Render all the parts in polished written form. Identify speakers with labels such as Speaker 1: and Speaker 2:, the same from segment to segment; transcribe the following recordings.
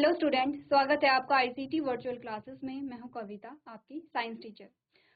Speaker 1: Hello student, स्वागत है आपका आईसीटी वर्चुअल क्लासेस में। मैं हूं कविता, आपकी साइंस टीचर।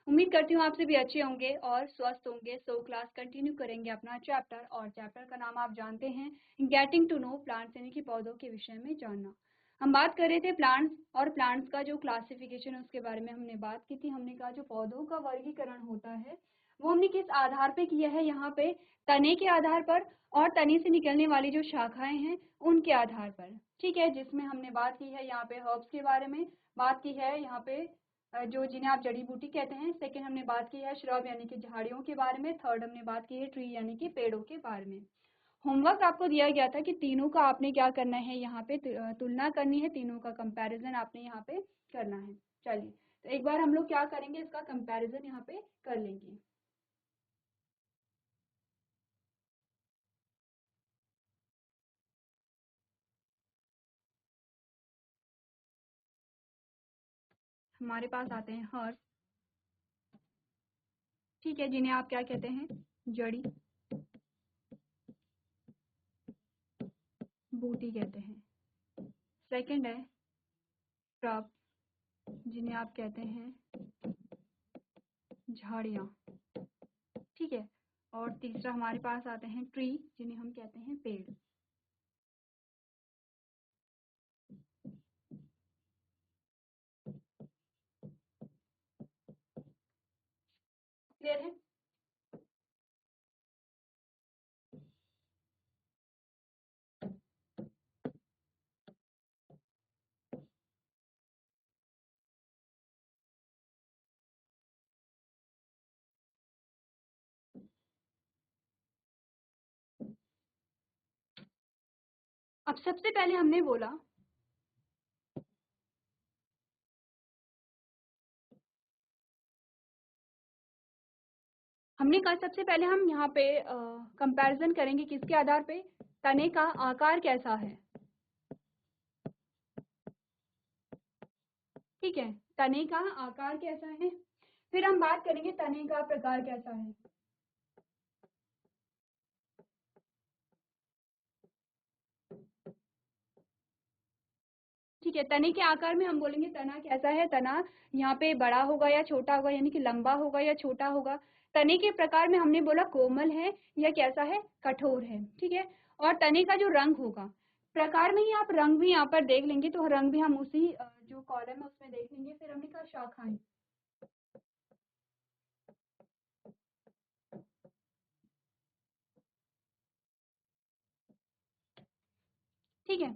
Speaker 1: उम्मीद करती हूं आप सभी अच्छे होंगे और स्वस्थ होंगे। सो क्लास कंटिन्यू करेंगे अपना चैप्टर, और चैप्टर का नाम आप जानते हैं, गेटिंग टू नो प्लांट्स, यानी कि पौधों के विषय में जानना। हम बात कर रहे थे प्लांट्स, और प्लांट्स का जो क्लासिफिकेशन है उसके बारे में हमने बात की थी। हमने कहा जो पौधों का वर्गीकरण होता है वो हमने किस आधार पे किया है, यहाँ पे तने के आधार पर और तने से निकलने वाली जो शाखाएं हैं उनके आधार पर। ठीक है, जिसमें हमने बात की है यहाँ पे हर्ब्स के बारे में, बात की है यहाँ पे जो जिन्हें आप जड़ी बूटी कहते हैं। सेकंड हमने बात की है श्रब यानी कि झाड़ियों के बारे में। थर्ड हमने बात की है ट्री यानी कि पेड़ों के बारे में। होमवर्क आपको दिया गया था कि तीनों का आपने क्या करना है, यहाँ पे तुलना करनी है, तीनों का कंपैरिजन आपने यहाँ पे करना है। चलिए, तो एक बार हम लोग क्या करेंगे, इसका कंपैरिजन यहाँ पे कर लेंगे। हमारे पास आते हैं हर्ब, ठीक है, जिन्हें आप क्या कहते हैं, जड़ी बूटी कहते हैं। सेकंड है श्रब, जिन्हें आप कहते हैं झाड़ियाँ, ठीक है। और तीसरा हमारे पास आते हैं ट्री, जिन्हें हम कहते हैं पेड़। क्लियर है? अब सबसे पहले हमने बोला सबसे पहले हम यहाँ पे कंपैरिजन करेंगे किसके आधार पे, तने का आकार कैसा है। ठीक है, तने का आकार कैसा है। फिर हम बात करेंगे तने का प्रकार कैसा है। ठीक है, तने के आकार में हम बोलेंगे तना कैसा है, तना यहाँ पे बड़ा होगा या छोटा होगा, यानी कि लंबा होगा या छोटा होगा। तने के प्रकार में हमने बोला कोमल है या कैसा है, कठोर है। ठीक है, और तने का जो रंग होगा, प्रकार में ही आप रंग भी यहाँ पर देख लेंगे, तो रंग भी हम उसी जो कॉलम है उसमें देख लेंगे। फिर हमने कहा शाखाएं, ठीक है।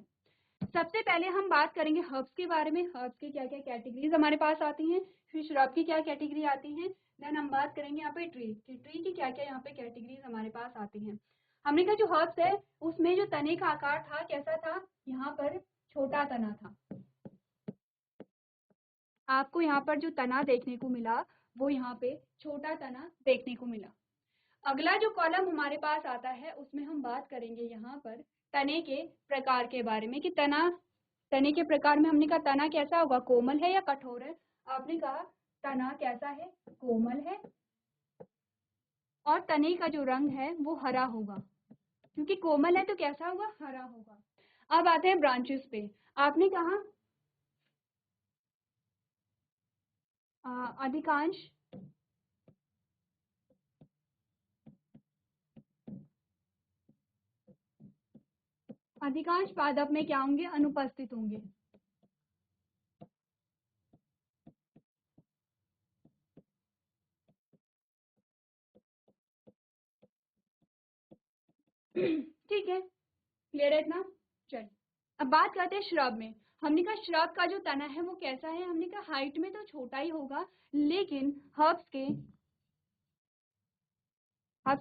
Speaker 1: सबसे पहले हम बात करेंगे हर्ब्स के बारे में। हर्ब्स की क्या क्या कैटेगरीज हमारे पास आती हैं, फिर श्रब की क्या कैटेगरी आती है, देन हम बात करेंगे यहाँ पे ट्री की क्या क्या यहाँ पे कैटेगरीज हमारे पास आती हैं। हमने कहा जो हर्ब्स है उसमें जो तने का आकार था कैसा था, यहाँ पर छोटा तना था। आपको यहाँ पर जो तना देखने को मिला वो यहाँ पे छोटा तना देखने को मिला। अगला जो कॉलम हमारे पास आता है उसमें हम बात करेंगे यहाँ पर तने के प्रकार के बारे में, कि तने के प्रकार में हमने कहा तना कैसा होगा, कोमल है या कठोर है। आपने कहा तना कैसा है, कोमल है, और तने का जो रंग है वो हरा होगा, क्योंकि कोमल है तो कैसा होगा, हरा होगा। अब आते हैं ब्रांचेस पे। आपने कहा अधिकांश अधिकांश पादप में क्या होंगे, अनुपस्थित होंगे। ठीक है, क्लियर है इतना। चलिए, अब बात करते हैं श्रब में। हमने कहा श्रब का जो तना है वो कैसा है, हमने कहा हाइट में तो छोटा ही होगा, लेकिन हर्ब्स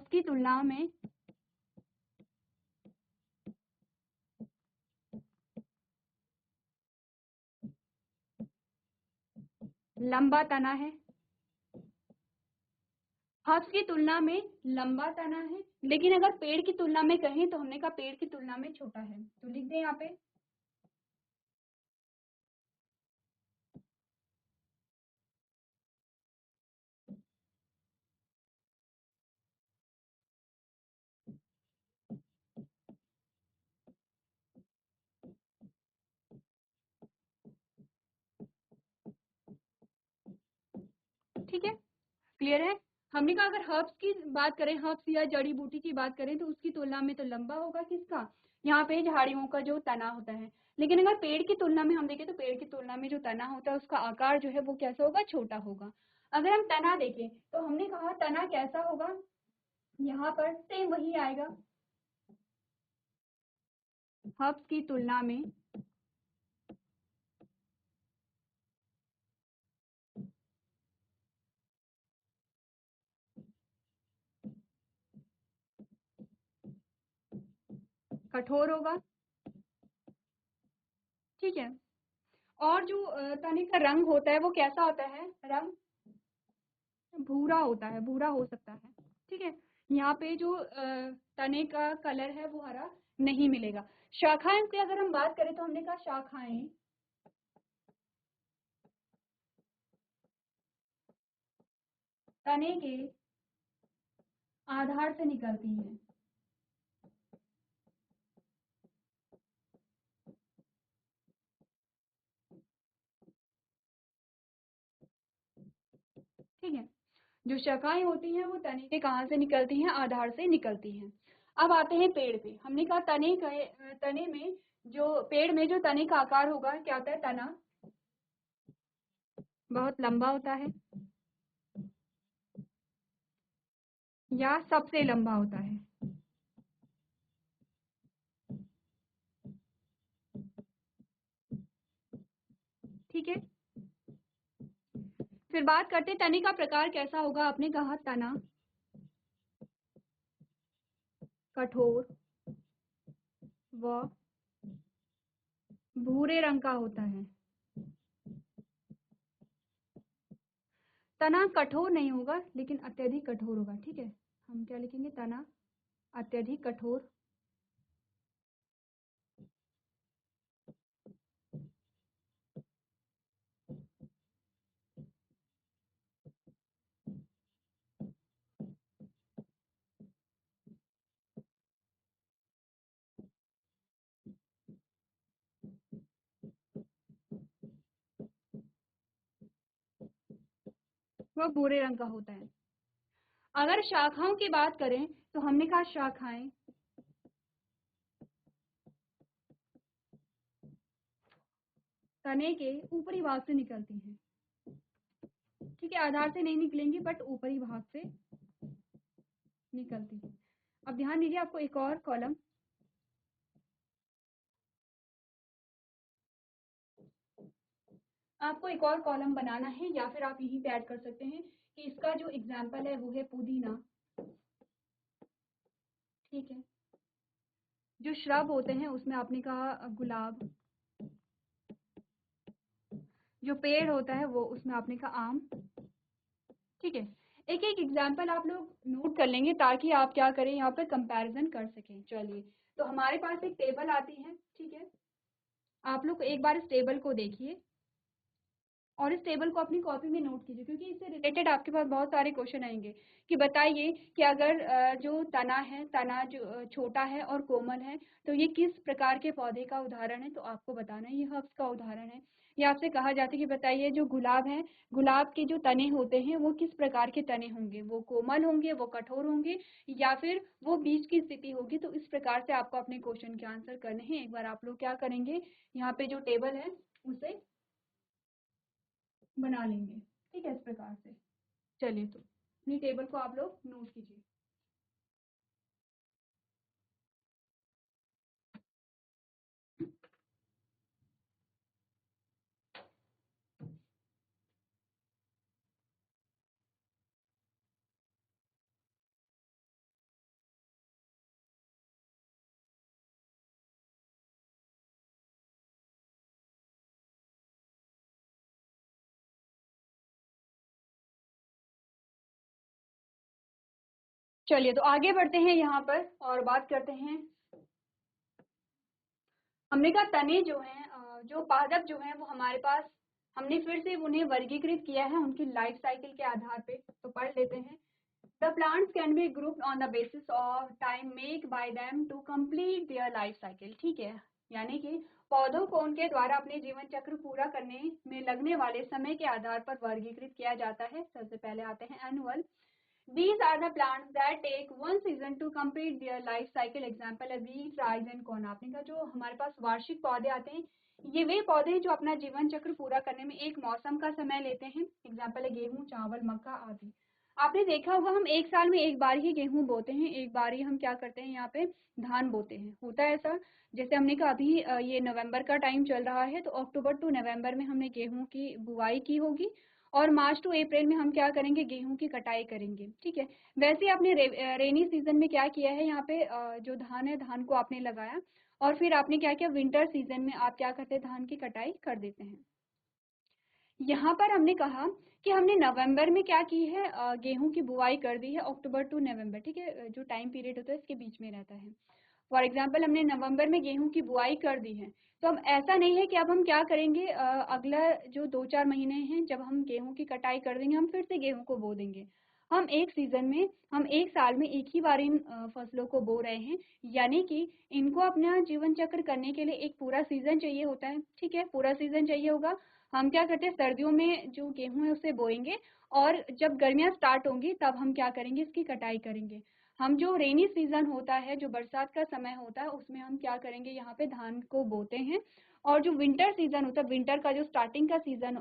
Speaker 1: की तुलना में लंबा तना है। हर्ब्स की तुलना में लंबा तना है, लेकिन अगर पेड़ की तुलना में कहें तो हमने कहा पेड़ की तुलना में छोटा है, तो लिख दें यहाँ पे। क्लियर है? हमने कहा अगर हर्ब्स की बात करें, हर्ब्स या जड़ी बूटी की बात करें तो उसकी तुलना में तो लंबा होगा किसका, यहाँ पे झाड़ियों का जो तना होता है। लेकिन अगर पेड़ की तुलना में हम देखें तो पेड़ की तुलना में जो तना होता है उसका आकार जो है वो कैसा होगा, छोटा होगा। अगर हम तना देखें तो हमने कहा तना कैसा होगा, यहाँ पर सेम वही आएगा, हर्ब्स की तुलना में कठोर होगा। ठीक है, और जो तने का रंग होता है वो कैसा होता है, रंग भूरा होता है, भूरा हो सकता है। ठीक है, यहाँ पे जो तने का कलर है वो हरा नहीं मिलेगा। शाखाएं की अगर हम बात करें तो हमने कहा शाखाएं तने के आधार से निकलती हैं। ठीक है, जो शाखाएं होती हैं वो तने के कहाँ से निकलती हैं, आधार से निकलती हैं। अब आते हैं पेड़ पे। हमने कहा तने में जो पेड़ में जो तने का आकार होगा क्या होता है, तना बहुत लंबा होता है या सबसे लंबा होता है। ठीक है, फिर बात करते हैं तने का प्रकार कैसा होगा। आपने कहा तना कठोर व भूरे रंग का होता है। तना कठोर नहीं होगा लेकिन अत्यधिक कठोर होगा। ठीक है, हम क्या लिखेंगे, तना अत्यधिक कठोर व भूरे रंग का होता है। अगर शाखाओं की बात करें तो हमने कहा शाखाएं तने के ऊपरी भाग से निकलती हैं। ठीक है, आधार से नहीं निकलेंगी बट ऊपरी भाग से निकलती हैं। अब ध्यान दीजिए, आपको एक और कॉलम बनाना है या फिर आप यहीं पे ऐड कर सकते हैं कि इसका जो एग्जाम्पल है वो है पुदीना। ठीक है, जो श्रब होते हैं उसमें आपने कहा गुलाब, जो पेड़ होता है वो उसमें आपने कहा आम। ठीक है, एक एक एग्जाम्पल आप लोग नोट कर लेंगे ताकि आप क्या करें, यहाँ पे कंपैरिजन कर सकें। चलिए, तो हमारे पास एक टेबल आती है। ठीक है, आप लोग एक बार इस टेबल को देखिए और इस टेबल को अपनी कॉपी में नोट कीजिए क्योंकि इससे रिलेटेड आपके पास बहुत सारे क्वेश्चन आएंगे कि बताइए कि अगर जो तना है, तना जो छोटा है और कोमल है तो ये किस प्रकार के पौधे का उदाहरण है, तो आपको बताना है ये हर्ब्स का उदाहरण है। या आपसे कहा जाता है कि बताइए जो गुलाब है, गुलाब के जो तने होते हैं वो किस प्रकार के तने होंगे, वो कोमल होंगे, वो कठोर होंगे या फिर वो बीच की स्थिति होगी। तो इस प्रकार से आपको अपने क्वेश्चन के आंसर करने हैं। एक बार आप लोग क्या करेंगे, यहाँ पे जो टेबल है उसे बना लेंगे। ठीक है, इस प्रकार से। चलिए, तो अपनी टेबल को आप लोग नोट कीजिए। चलिए, तो आगे बढ़ते हैं यहाँ पर और बात करते हैं। हमने कहा तने जो हैं, जो पादप जो हैं वो हमारे पास, हमने फिर से उन्हें वर्गीकृत किया है उनकी लाइफ साइकिल के आधार पे। तो पढ़ लेते हैं। The plants can be grouped on the basis of time make by them to complete their life cycle. ठीक है, यानी कि पौधों को उनके द्वारा अपने जीवन चक्र पूरा करने में लगने वाले समय के आधार पर वर्गीकृत किया जाता है। सबसे पहले आते हैं annual. These are the plants that take one season to complete their life cycle. Example है wheat, rice and corn। आपने कहा जो हमारे पास वार्षिक पौधे आते हैं, ये वे पौधे हैं जो अपना जीवन चक्र पूरा करने में एक मौसम का समय लेते हैं। एग्जाम्पल है गेहूं, चावल, मक्का आदि। आपने देखा होगा हम एक साल में एक बार ही गेहूं बोते हैं, एक बार ही हम क्या करते हैं यहाँ पे धान बोते हैं। होता है ऐसा, जैसे हमने कहा अभी ये नवंबर का टाइम चल रहा है, तो अक्टूबर टू नवंबर में हमने गेहूं की बुआई की होगी और मार्च टू अप्रैल में हम क्या करेंगे, गेहूं की कटाई करेंगे। ठीक है, वैसे ही आपने रेनी सीजन में क्या किया है, यहाँ पे जो धान है, धान को आपने लगाया और फिर आपने क्या किया, विंटर सीजन में आप क्या करते हैं, धान की कटाई कर देते हैं। यहाँ पर हमने कहा कि हमने नवंबर में क्या की है, गेहूं की बुआई कर दी है, अक्टूबर टू नवंबर। ठीक है, जो टाइम पीरियड होता है इसके बीच में रहता है। फॉर एग्जाम्पल हमने नवंबर में गेहूं की बुआई कर दी है, तो हम ऐसा नहीं है कि अब हम क्या करेंगे, अगला जो 2-4 महीने हैं जब हम गेहूं की कटाई कर देंगे हम फिर से गेहूं को बो देंगे। हम एक सीजन में, हम एक साल में एक ही बार इन फसलों को बो रहे हैं, यानी कि इनको अपना जीवन चक्र करने के लिए एक पूरा सीजन चाहिए होता है। ठीक है, पूरा सीजन चाहिए होगा। हम क्या करते हैं, सर्दियों में जो गेहूं है उसे बोएंगे और जब गर्मियां स्टार्ट होंगी तब हम क्या करेंगे, इसकी कटाई करेंगे। हम जो रेनी सीजन होता है, जो बरसात का समय होता है, उसमें हम क्या करेंगे, यहाँ पे धान को बोते हैं। और जो विंटर सीजन होता है, विंटर का जो स्टार्टिंग का सीजन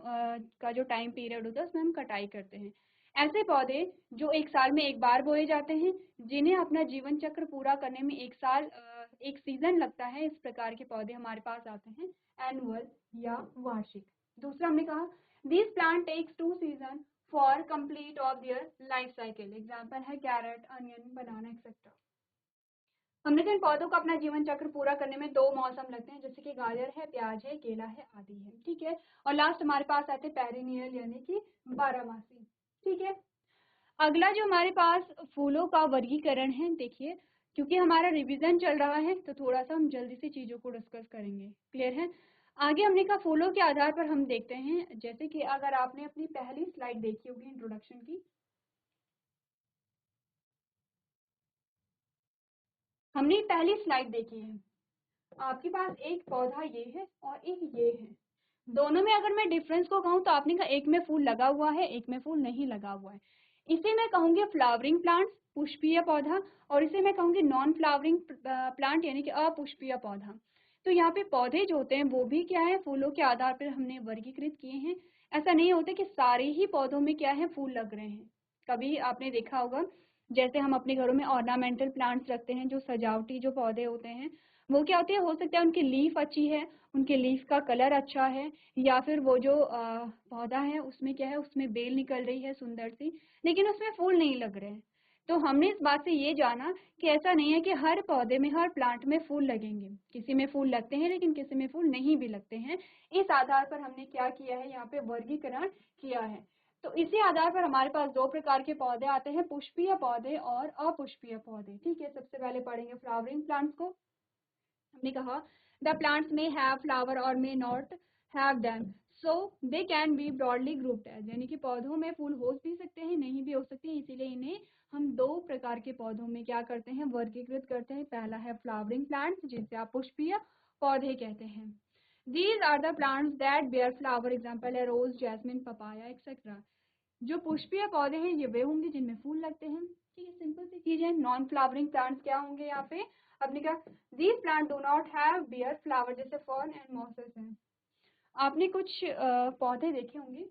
Speaker 1: का जो टाइम पीरियड होता है, उसमें हम कटाई करते हैं। ऐसे पौधे जो एक साल में एक बार बोए जाते हैं, जिन्हें अपना जीवन चक्र पूरा करने में एक साल एक सीजन लगता है, इस प्रकार के पौधे हमारे पास आते हैं एनुअल या वार्षिक। दूसरा हमने कहा this plant takes 2 season for complete of their life cycle. Example है कैरेट, अनियन, बनाना एक्सेट्रा। हमने तो इन पौधों को अपना जीवन चक्र पूरा करने में 2 मौसम लगते हैं, जैसे कि गाजर है, प्याज है, केला है आदि है। ठीक है, और लास्ट हमारे पास आते हैं पेरिनियल यानी कि बारहमासी। ठीक है, अगला जो हमारे पास फूलों का वर्गीकरण है, देखिए क्योंकि हमारा रिवीजन चल रहा है तो थोड़ा सा हम जल्दी से चीजों को डिस्कस करेंगे। क्लियर है, आगे हमने कहा फूलों के आधार पर हम देखते हैं, जैसे कि अगर आपने अपनी पहली स्लाइड देखी होगी इंट्रोडक्शन की, हमने पहली स्लाइड देखी है, आपके पास एक पौधा ये है और एक ये है। दोनों में अगर मैं डिफरेंस को कहूँ तो आपने कहा एक में फूल लगा हुआ है, एक में फूल नहीं लगा हुआ है। इसे मैं कहूंगी फ्लावरिंग प्लांट, पुष्पीय पौधा, और इसे मैं कहूंगी नॉन फ्लावरिंग प्लांट यानी कि अपुष्पीय पौधा। तो यहाँ पे पौधे जो होते हैं वो भी क्या है, फूलों के आधार पर हमने वर्गीकृत किए हैं। ऐसा नहीं होता कि सारे ही पौधों में क्या है, फूल लग रहे हैं। कभी आपने देखा होगा, जैसे हम अपने घरों में ऑर्नामेंटल प्लांट्स रखते हैं, जो सजावटी जो पौधे होते हैं, वो क्या होते हैं, हो सकता है उनकी लीफ अच्छी है, उनके लीफ का कलर अच्छा है, या फिर वो जो पौधा है उसमें क्या है, उसमें बेल निकल रही है सुंदर सी, लेकिन उसमें फूल नहीं लग रहे हैं। तो हमने इस बात से ये जाना कि ऐसा नहीं है कि हर पौधे में, हर प्लांट में फूल लगेंगे। किसी में फूल लगते हैं लेकिन किसी में फूल नहीं भी लगते हैं। इस आधार पर हमने क्या किया है, यहाँ पे वर्गीकरण किया है। तो इसी आधार पर हमारे पास 2 प्रकार के पौधे आते हैं, पुष्पीय पौधे और अपुष्पीय पौधे। ठीक है, सबसे पहले पढ़ेंगे फ्लावरिंग प्लांट्स को। हमने कहा the plants may have flower और may not have them, so they can be broadly grouped as, यानी कि पौधों में फूल हो भी सकते हैं, नहीं भी हो सकते हैं, इसीलिए इन्हें हम 2 प्रकार के पौधों में क्या करते हैं, वर्गीकृत करते हैं। पहला है फ्लावरिंग प्लांट्स, जिसे आप पुष्पीय पौधे कहते हैं। These are the plants that bear flower, example है रोज, जैस्मिन, पपाया एक्सेट्रा। जो पुष्पीय पौधे हैं ये वे होंगे जिनमें फूल लगते हैं। ठीक है, सिंपल सी चीज है। नॉन फ्लावरिंग प्लांट्स क्या होंगे, यहाँ पे आपने कहा these plant do not have bear flower, जैसे फर्न एंड मॉसेस हैं। आपने कुछ पौधे देखे होंगे,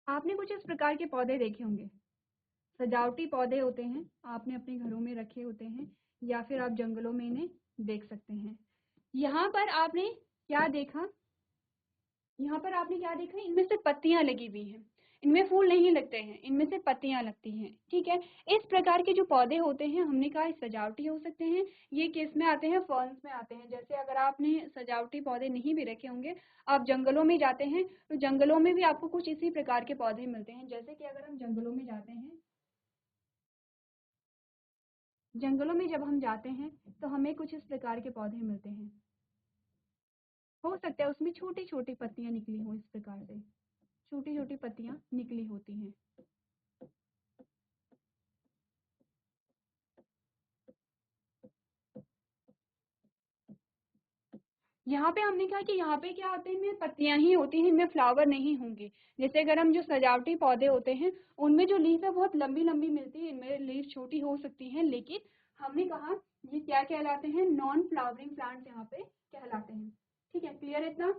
Speaker 1: आपने कुछ इस प्रकार के पौधे देखे होंगे, सजावटी पौधे होते हैं, आपने अपने घरों में रखे होते हैं या फिर आप जंगलों में इन्हें देख सकते हैं। यहाँ पर आपने क्या देखा, यहाँ पर आपने क्या देखा, इनमें से पत्तियां लगी हुई हैं, इनमें फूल नहीं लगते हैं, इनमें से पत्तियां लगती हैं। ठीक है, इस प्रकार के जो पौधे होते हैं, हमने कहा सजावटी हो सकते हैं। ये किस में आते हैं, फर्न्स में आते हैं। जैसे अगर आपने सजावटी पौधे नहीं भी रखे होंगे, आप जंगलों में जाते हैं तो जंगलों में भी आपको कुछ इसी प्रकार के पौधे मिलते हैं। जैसे कि अगर हम जंगलों में जाते हैं जंगलों में जब हम जाते हैं तो हमें कुछ इस प्रकार के पौधे मिलते हैं। हो सकता है उसमें छोटी छोटी पत्तियां निकली हों, इस प्रकार से छोटी छोटी पत्तियां निकली होती हैं। यहाँ पे हमने कहा कि यहाँ पे क्या आते हैं, इनमें पत्तियां ही होती हैं, इनमें फ्लावर नहीं होंगे। जैसे अगर हम जो सजावटी पौधे होते हैं उनमें जो लीफ है बहुत लंबी लंबी मिलती है, इनमें लीफ छोटी हो सकती हैं, लेकिन हमने कहा ये क्या कहलाते हैं, नॉन फ्लावरिंग प्लांट्स यहाँ पे कहलाते हैं। ठीक है, क्लियर है इतना?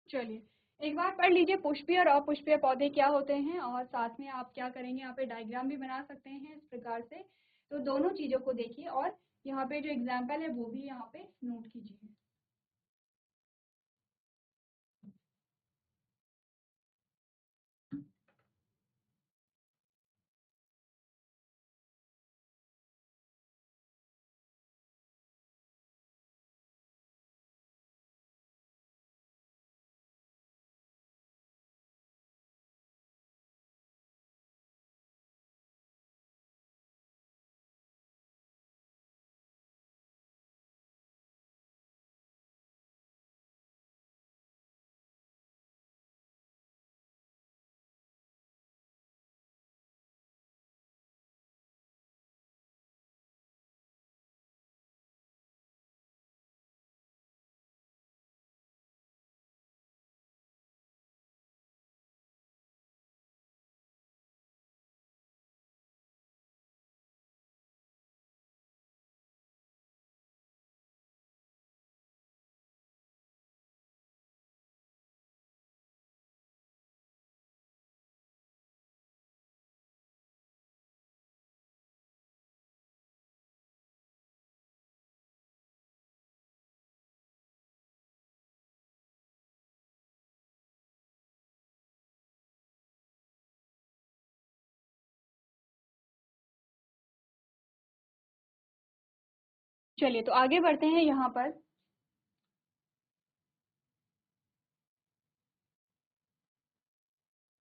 Speaker 1: चलिए एक बार पढ़ लीजिए पुष्पीय और अपुष्पीय पौधे क्या होते हैं, और साथ में आप क्या करेंगे, यहाँ पे डायग्राम भी बना सकते हैं इस प्रकार से। तो दोनों चीजों को देखिए और यहाँ पे जो एग्जाम्पल है वो भी यहाँ पे नोट कीजिए। चलिए तो आगे बढ़ते हैं यहाँ पर।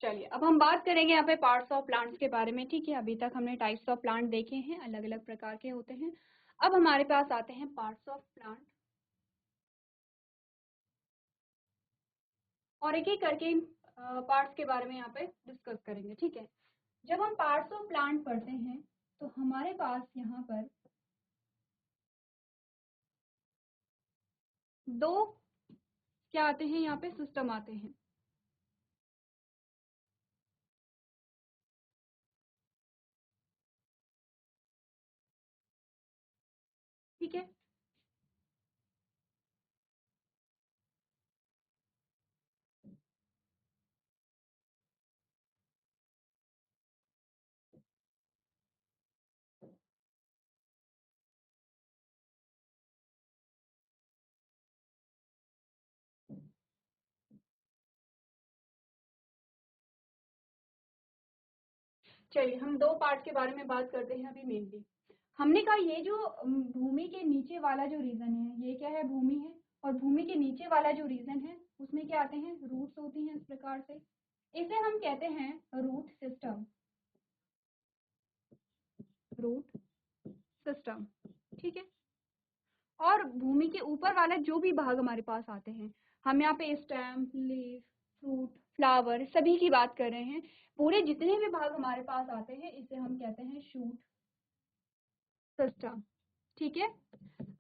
Speaker 1: चलिए अब हम बात करेंगे यहाँ पे पार्ट्स ऑफ प्लांट्स के बारे में। ठीक है, अभी तक हमने टाइप्स ऑफ प्लांट देखे हैं, अलग अलग प्रकार के होते हैं। अब हमारे पास आते हैं पार्ट्स ऑफ प्लांट, और एक एक करके इन पार्ट्स के बारे में यहाँ पे डिस्कस करेंगे। ठीक है, जब हम पार्ट्स ऑफ प्लांट पढ़ते हैं तो हमारे पास यहाँ पर दो क्या आते हैं, यहाँ पे सिस्टम आते हैं। ठीक है, चलिए हम दो पार्ट के बारे में बात करते हैं अभी मेनली। हमने कहा ये जो भूमि के नीचे वाला जो रीजन है ये क्या है, भूमि है, और भूमि के नीचे वाला जो रीजन है उसमें क्या आते हैं, रूट्स होती हैं इस प्रकार से। इसे हम कहते हैं रूट सिस्टम, रूट सिस्टम। ठीक है, और भूमि के ऊपर वाला जो भी भाग हमारे पास आते हैं, हम यहाँ पे स्टेम, लीफ, फ्रूट, फ्लावर सभी की बात कर रहे हैं। पूरे जितने भी भाग हमारे पास आते हैं इसे हम कहते हैं शूट सिस्टम। ठीक है,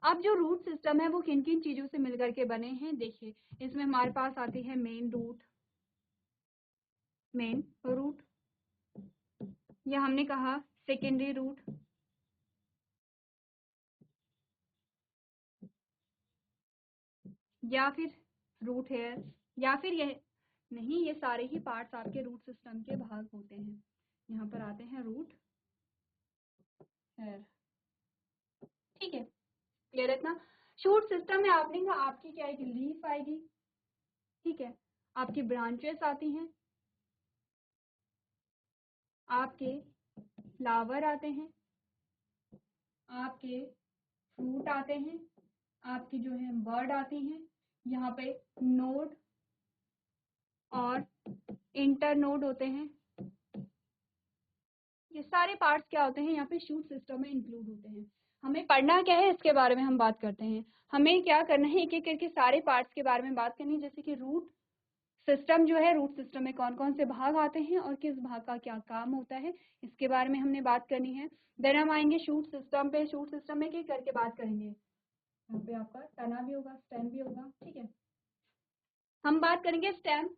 Speaker 1: अब जो रूट सिस्टम है वो किन किन चीजों से मिलकर के बने हैं, देखिए इसमें हमारे पास आती है मेन रूट, मेन रूट, या हमने कहा सेकेंडरी रूट, या फिर रूट हेयर, या फिर यह नहीं, ये सारे ही पार्ट्स आपके रूट सिस्टम के भाग होते हैं। यहाँ पर आते हैं रूट हेयर। ठीक है, क्लियर है इतना? शूट सिस्टम में आपने कहा आपकी क्या आएगी, लीफ आएगी। ठीक है, आपकी ब्रांचेस आती हैं, आपके फ्लावर आते हैं, आपके फ्रूट आते हैं, आपकी जो है बर्ड आती हैं, यहाँ पे नोड और इंटर नोड होते हैं, ये सारे पार्ट्स क्या होते हैं यहाँ पे शूट सिस्टम में इंक्लूड होते हैं। हमें पढ़ना क्या है इसके बारे में हम बात करते हैं। हमें क्या करना है, एक एक करके सारे पार्ट्स के बारे में बात करनी है, जैसे कि रूट सिस्टम जो है, रूट सिस्टम में कौन कौन से भाग आते हैं और किस भाग का क्या काम होता है, इसके बारे में हमने बात करनी है। देन हम आएंगे शूट सिस्टम पे। शूट सिस्टम में क्या करके बात करेंगे, यहाँ पे आपका तना भी होगा, स्टेम भी होगा, ठीक है। हम बात करेंगे स्टेम।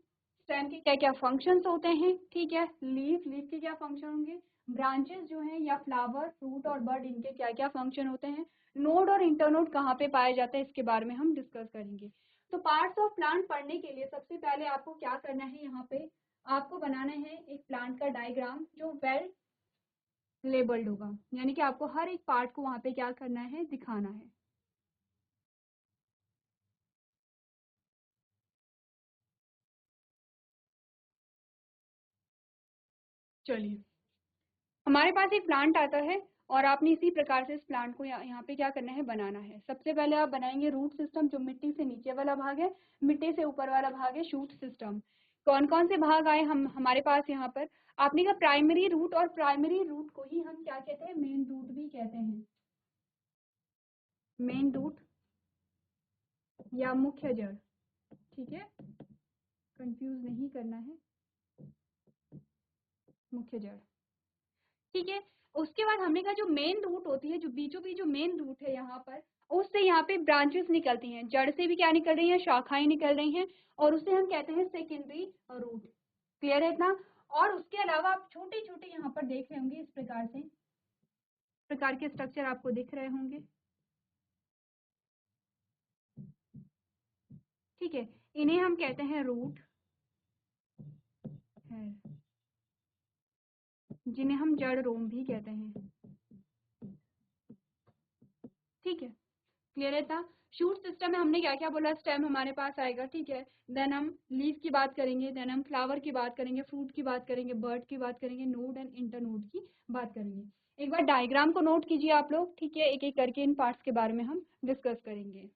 Speaker 1: स्टेम के क्या क्या फंक्शंस होते हैं, ठीक है। लीफ, लीफ के क्या फंक्शन होंगे। ब्रांचेस जो हैं या फ्लावर, फ्रूट और बर्ड, इनके क्या क्या फंक्शन होते हैं। नोड और इंटरनोड कहाँ पे पाए जाते हैं, इसके बारे में हम डिस्कस करेंगे। तो पार्ट्स ऑफ प्लांट पढ़ने के लिए सबसे पहले आपको क्या करना है, यहाँ पे आपको बनाना है एक प्लांट का डायग्राम जो वेल लेबल्ड होगा, यानी कि आपको हर एक पार्ट को वहां पे क्या करना है, दिखाना है। चलिए, हमारे पास एक प्लांट आता है और आपने इसी प्रकार से इस प्लांट को यहाँ पे क्या करना है, बनाना है। सबसे पहले आप बनाएंगे रूट सिस्टम, जो मिट्टी से नीचे वाला भाग है, मिट्टी से ऊपर वाला भाग है शूट सिस्टम। कौन कौन से भाग आए हम हमारे पास यहाँ पर, आपने कहा प्राइमरी रूट, और प्राइमरी रूट को ही हम क्या कहते हैं, मेन रूट भी कहते हैं। मेन रूट या मुख्य जड़, ठीक है, कंफ्यूज नहीं करना है, मुख्य जड़, ठीक है। उसके बाद हमने कहा जो मेन रूट होती है, जो बीचों बीच जो मेन रूट है यहाँ पर, उससे यहाँ पे ब्रांचेस निकलती हैं, जड़ से भी क्या निकल रही है, शाखाएं निकल रही हैं, और उसे हम कहते हैं सेकेंडरी रूट। क्लियर है इतना। और उसके अलावा आप छोटे छोटे यहाँ पर देख रहे होंगे, इस प्रकार से, इस प्रकार के स्ट्रक्चर आपको दिख रहे होंगे, ठीक है। इन्हें हम कहते हैं रूट है, जिन्हें हम जड़ रोम भी कहते हैं, ठीक है। क्लियर है था। शूट सिस्टम में हमने क्या क्या बोला, स्टेम हमारे पास आएगा, ठीक है। देन हम लीफ की बात करेंगे, देन हम फ्लावर की बात करेंगे, फ्रूट की बात करेंगे, बर्ड की बात करेंगे, नोड एंड इंटरनोड की बात करेंगे। एक बार डायग्राम को नोट कीजिए आप लोग, ठीक है, एक एक करके इन पार्ट्स के बारे में हम डिस्कस करेंगे।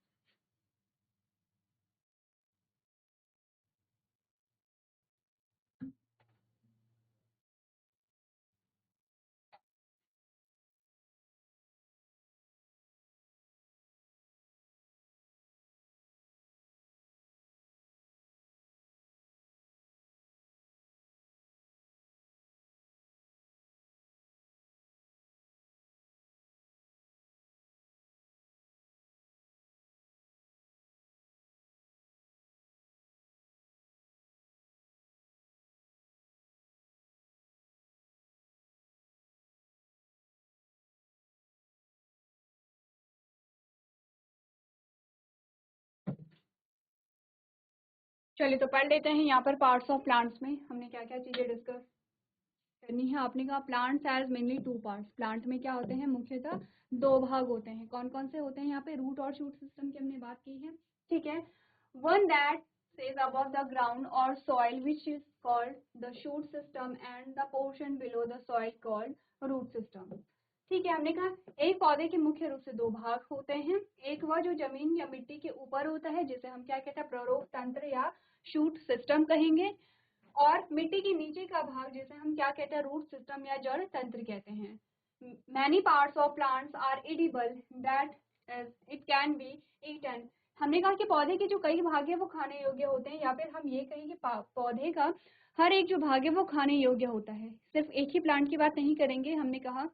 Speaker 1: चलिए तो पढ़ लेते हैं। यहाँ पर पार्ट्स ऑफ प्लांट्स में हमने क्या क्या चीजें डिस्कस करनी है। आपने कहा plants has mainly two parts. Plant में क्या होते हैं, मुख्यतः दो भाग होते हैं। कौन कौन से होते हैं, यहाँ पे रूट और शूट सिस्टम की हमने बात की है, ठीक है। One that says above the ground or soil which is called the shoot system and the portion below the soil called root system, ठीक है। हमने कहा एक पौधे के मुख्य रूप से दो भाग होते हैं। एक वह जो जमीन या मिट्टी के ऊपर होता है, जिसे हम क्या कहते हैं, प्ररोप तंत्र या शूट सिस्टम कहेंगे, और मिट्टी के नीचे का भाग जिसे हम क्या कहते हैं, रूट सिस्टम या जड़ तंत्र कहते हैं। Many parts of plants are edible that it can be eaten. हमने कहा कि पौधे के जो कई भाग है वो खाने योग्य होते हैं, या फिर हम ये कहें कि पौधे का हर एक जो भाग है वो खाने योग्य होता है। सिर्फ एक ही प्लांट की बात नहीं करेंगे, हमने कहा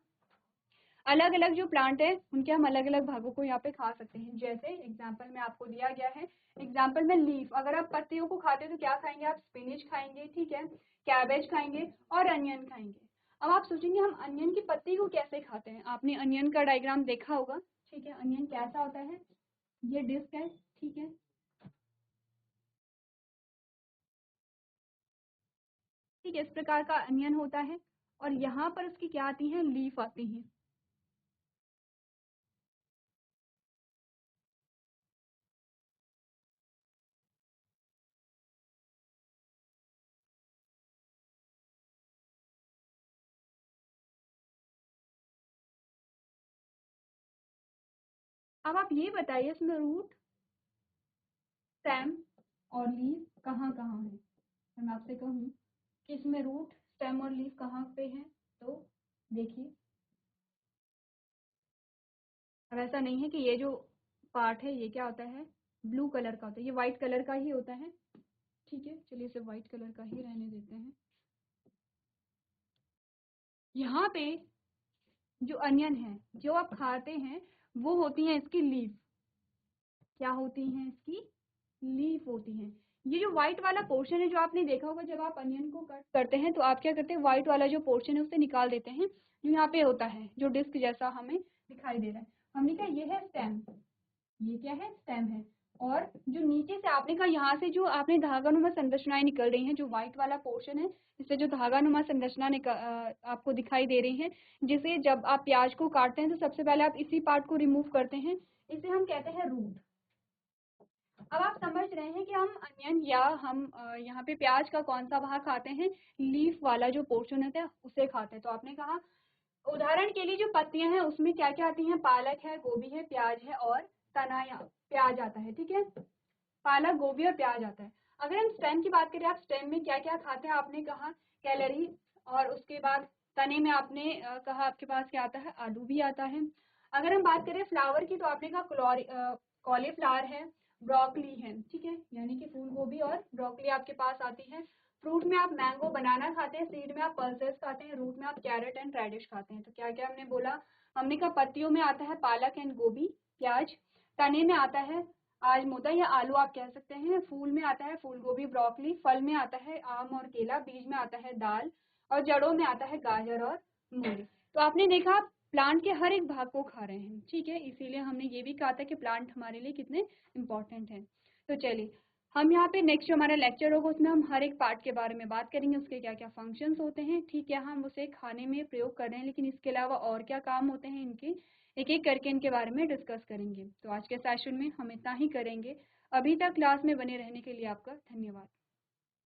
Speaker 1: अलग अलग जो प्लांट है उनके हम अलग अलग भागों को यहाँ पे खा सकते हैं। जैसे एग्जाम्पल में आपको दिया गया है, एग्जाम्पल में लीफ, अगर आप पत्तियों को खाते हो तो क्या खाएंगे आप, स्पिनिच खाएंगे, ठीक है, कैबेज खाएंगे और अनियन खाएंगे। अब आप सोचेंगे हम अनियन की पत्ती को कैसे खाते हैं, आपने अनियन का डायग्राम देखा होगा, ठीक है। अनियन कैसा होता है, ये डिस्क है, ठीक है, ठीक है, इस प्रकार का अनियन होता है, और यहाँ पर उसकी क्या आती है, लीफ आती है। अब आप ये बताइए इसमें रूट, स्टेम और लीफ कहाँ कहाँ है। मैं आपसे कहूँ कि इसमें रूट, स्टेम और लीफ कहाँ पे हैं, तो देखिए, अब ऐसा नहीं है कि ये जो पार्ट है ये क्या होता है, ब्लू कलर का होता है, ये व्हाइट कलर का ही होता है। ठीक है, चलिए इसे व्हाइट कलर का ही रहने देते हैं। यहाँ पे जो अनियन है जो आप खाते हैं वो होती है इसकी लीफ। क्या होती हैं इसकी, लीफ होती हैं। ये जो व्हाइट वाला पोर्शन है जो आपने देखा होगा जब आप अनियन को कट करते हैं तो आप क्या करते हैं, व्हाइट वाला जो पोर्शन है उसे निकाल देते हैं, जो यहाँ पे होता है जो डिस्क जैसा हमें दिखाई दे रहा है। हमने कहा ये है स्टेम, ये क्या है, स्टेम है। और जो नीचे से आपने कहा यहाँ से जो आपने धागानुमा संरचनाएं निकल रही हैं, जो व्हाइट वाला पोर्शन है इससे जो धागानुमा संरचना आपको दिखाई दे रही है, जिसे जब आप प्याज को काटते हैं तो सबसे पहले आप इसी पार्ट को रिमूव करते हैं, इसे हम कहते हैं रूट। अब आप समझ रहे हैं कि हम अनियन या हम यहाँ पे प्याज का कौन सा भाग खाते हैं, लीफ वाला जो पोर्शन होता है उसे खाते हैं। तो आपने कहा उदाहरण के लिए जो पत्तियां हैं उसमें क्या क्या आती हैं, पालक है, गोभी है, प्याज है और तना या प्याज आता है। ठीक है, पालक, गोभी और प्याज आता है। अगर हम स्टेम की बात करें, आप स्टेम में क्या क्या खाते हैं, आपने कहा कैलोरी, और उसके बाद तने में आपने कहा आपके पास क्या आता है, आलू भी आता है। अगर हम बात करें फ्लावर की तो आपने कहा कॉलीफ्लावर है, ब्रोकली है। ठीक है, यानी कि फूल गोभी और ब्रोकली आपके पास आती है। फ्रूट में आप मैंगो, बनाना खाते हैं, सीड में आप पल्सेस खाते हैं, रूट में आप कैरेट एंड रेडिश खाते हैं। तो क्या क्या हमने बोला, हमने कहा पत्तियों में आता है पालक एंड गोभी, प्याज, तने में आता है आज मोटा या आलू आप कह सकते हैं, फूल में आता है फूल गोभी, ब्रोकली, फल में आता है आम और केला, बीज में आता है दाल और जड़ों में आता है गाजर और मूली। तो आपने देखा प्लांट के हर एक भाग को खा रहे हैं। ठीक है, इसीलिए हमने ये भी कहा था कि प्लांट हमारे लिए कितने इम्पोर्टेंट हैं। तो चलिए हम यहाँ पे नेक्स्ट जो हमारा लेक्चर होगा उसमें हम हर एक पार्ट के बारे में बात करेंगे, उसके क्या क्या फंक्शंस होते हैं। ठीक है, हम उसे खाने में प्रयोग कर रहे हैं लेकिन इसके अलावा और क्या काम होते हैं इनके, एक एक करके इनके बारे में डिस्कस करेंगे। तो आज के सेशन में हम इतना ही करेंगे। अभी तक क्लास में बने रहने के लिए आपका धन्यवाद।